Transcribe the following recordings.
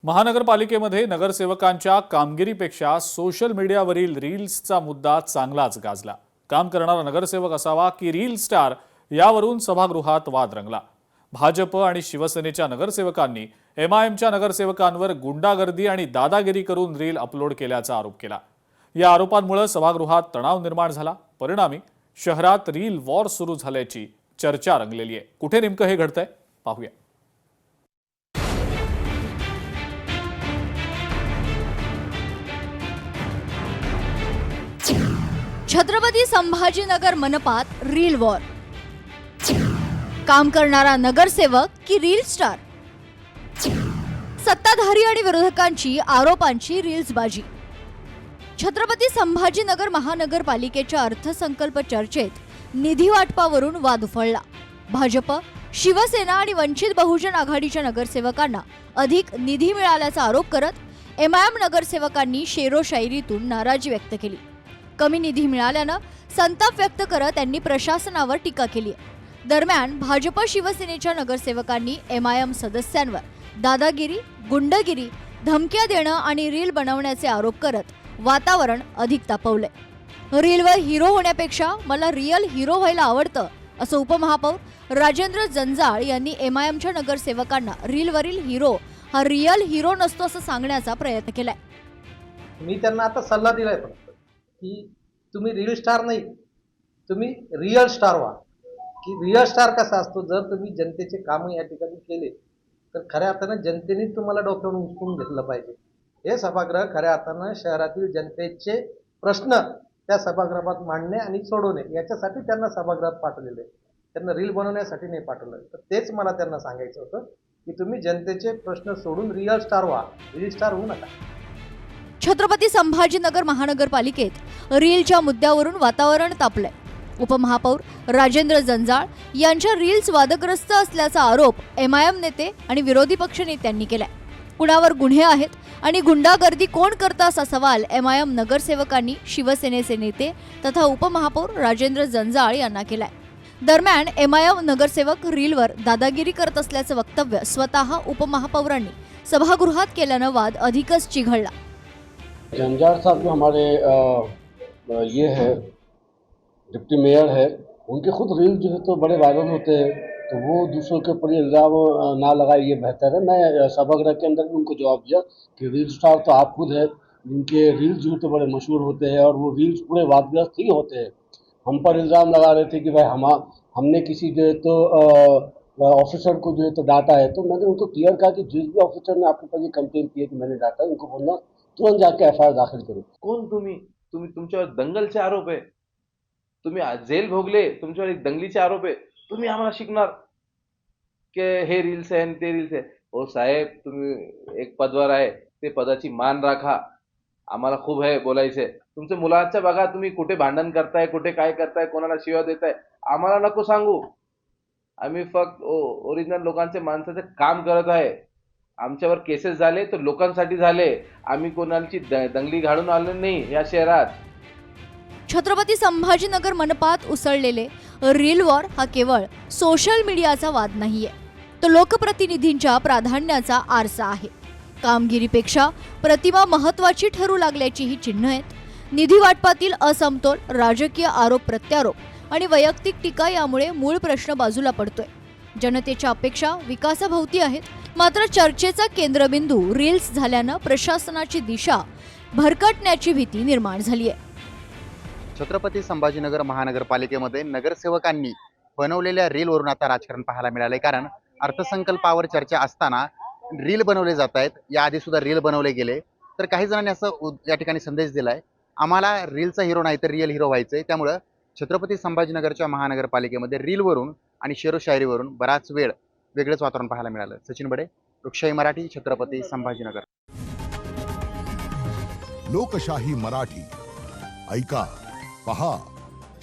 महानगरपालिकेमध्ये नगरसेवकांच्या कामगिरीपेक्षा सोशल मीडियावरील रील्सचा मुद्दा चांगलाच गाजला। काम करणारा नगरसेवक असावा की रील स्टार, यावरून सभागृहात वाद रंगला। भाजप आणि शिवसेनेच्या नगरसेवकांनी एमआयएमच्या नगरसेवकांवर गुंडागर्दी आणि दादागिरी करून रील अपलोड केल्याचा आरोप केला। या आरोपांमुळे सभागृहात तणाव निर्माण झाला। परिणामी शहरात रील वॉर सुरू झाल्याची चर्चा रंगलेली आहे। कुठे नेमकं हे घडतंय पाहूया। छत्रपती संभाजीनगर मनपात रील वॉर। काम करणारा नगरसेवक की रील स्टार, सत्ताधारी आणि विरोधकांची आरोपांची रील्स बाजी। छत्रपती संभाजीनगर महानगरपालिकेच्या अर्थसंकल्प चर्चेत निधी वाटपावरून वाद उफाळला। भाजप, शिवसेना आणि वंचित बहुजन आघाडीच्या नगरसेवकांना अधिक निधी मिळाल्याचा आरोप करत एमआयएम नगरसेवकांनी शेरोशायरीतून नाराजी व्यक्त केली। कमी निधी मिळाल्यानं संताप व्यक्त करत त्यांनी प्रशासनावर टीका केली। दरम्यान भाजप शिवसेनेच्या नगरसेवकांनी एमआयएम सदस्यांवर दादागिरी, गुंडगिरी, धमक्या देणं आणि रील बनवण्याचे आरोप करत वातावरण अधिक तापवलंय। रीलवर हिरो होण्यापेक्षा मला रिअल हिरो व्हायला आवडतं, असं उपमहापौर राजेंद्र जंजाळ यांनी एमआयएमच्या नगरसेवकांना रीलवरील हिरो हा रिअल हिरो नसतो असं सांगण्याचा प्रयत्न केलाय। मी त्यांना आता सल्ला दिलाय फक्त की तुम्ही रील स्टार नाही, तुम्ही रिअल स्टार व्हा। की रिअल स्टार कसा असतो, जर तुम्ही जनतेचे काम या ठिकाणी केले तर खऱ्या अर्थानं जनतेने तुम्हाला डोक्यावर उचलून घेतलं पाहिजे। हे सभागृह खऱ्या अर्थानं शहरातील जनतेचे प्रश्न त्या सभागृहात मांडणे आणि सोडवणे याच्यासाठी त्यांना सभागृहात पाठवलेले, त्यांना रील बनवण्यासाठी नाही पाठवलं। तर तेच मला त्यांना सांगायचं होतं की तुम्ही जनतेचे प्रश्न सोडून रिअल स्टार व्हा, रील स्टार होऊ नका। छत्रपती संभाजीनगर महानगरपालिकेत रीलच्या मुद्द्यावरून वातावरण तापलंय। उपमहापौर राजेंद्र जंजाळ यांच्या रील्स वादग्रस्त असल्याचा आरोप एमआयएम नेते आणि विरोधी पक्ष नेत्यांनी केलाय। कुणावर गुन्हे आहेत आणि गुंडागर्दी कोण करतं असा सवाल एमआयएम नगरसेवकांनी शिवसेनेचे नेते तथा उपमहापौर राजेंद्र जंजाळ यांना केलाय। दरम्यान एमआयएम नगरसेवक रीलवर दादागिरी करत असल्याचं वक्तव्य स्वतः उपमहापौरांनी सभागृहात केल्यानं वाद अधिकच चिघळला। जंजाल साहब जो हमारे ये है डिप्टी मेयर है, उनके खुद रील जो है तो बड़े वायरल होते हैं, तो वो दूसरों के ऊपर इल्ज़ाम ना लगाए, ये बेहतर है। मैं सभागृह के अंदर भी उनको जवाब दिया कि रील स्टार तो आप खुद है, इनके रील्स जो तो बड़े मशहूर होते हैं और वो रील्स पूरे वादग्रस्त ही होते हैं। हम पर इल्ज़ाम लगा रहे थे कि भाई हमने किसी जो है तो ऑफिसर को जो है तो डांटा है। तो मैंने उनको क्लियर कहा कि जिस भी ऑफिसर ने आपके पास ये कंप्लेन की है कि मैंने डांटा, उनको बोलना तुरंत जाके एफआईआर दाखिल करो। कोण तुम्ही तुमच्यावर दंगलचे आरोप आहे, तुम्ही जेल भोगले, तुमच्यावर एक दंगलीचे आरोप आहे, तुम्ही आम्हाला शिकणार की हे रील्स आहे आणि ते रील्स आहे। ओ साहेब, तुम्ही एक पदवर आहे, ते पदाची मान राखा। आम्हाला खूप आहे बोलायचंय। तुमच्या मुलांच्या बघा, तुम्ही कुठे भांडण करताय, कुठे काय करताय, कोणाला शिव्या देताय, आम्हाला नको सांगू। आम्ही फक्त ओरिजिनल लोकांचे माणसाचे काम करत आहे। आमच्यावर केसेस झाले तर लोकांसाठी झाले, आम्ही कोणाची दंगली घालून आलो नाही या शहरात। छत्रपती संभाजीनगर मनपात उसळलेले रील वॉर हा केवळ सोशल मीडियाचा वाद नाहीये, तो लोकप्रतिनिधींच्या प्राधान्याचा आरसा आहे। कामगिरीपेक्षा प्रतिमा महत्त्वाची ठरू लागल्याची ही चिन्ह आहेत। निधी वाटपातील असमतोल, राजकीय आरोप प्रत्यारोप आणि वैयक्तिक टीका यामुळे मूळ प्रश्न बाजूला पडतोय। जनतेच्या अपेक्षा विकासाभोवती आहेत, मात्र चर्चेचा केंद्रबिंदू रील्स झाल्यानं प्रशासनाची दिशा भरकटण्याची भीती निर्माण झाली आहे। छत्रपती संभाजीनगर महानगरपालिकेमध्ये नगरसेवकांनी बनवलेल्या रीलवरून आता राजकारण पाहायला मिळाले। कारण अर्थसंकल्पावर चर्चा असताना रील बनवले जात आहेत, याआधी सुद्धा रील बनवले गेले। तर काही जणांनी असं या ठिकाणी संदेश दिलाय, आम्हाला रीलचा हिरो नाही तर रिअल हिरो व्हायचंय। त्यामुळे छत्रपती संभाजीनगरच्या महानगरपालिकेमध्ये रीलवरून आणि शेरोशायरीवरून बराच वेळ वेगळंच वातावरण पाहायला मिळालं। सचिन बडे, लोकशाही मराठी, छत्रपती संभाजीनगर। लोकशाही मराठी, ऐका, पहा,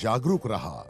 जागरूक रहा।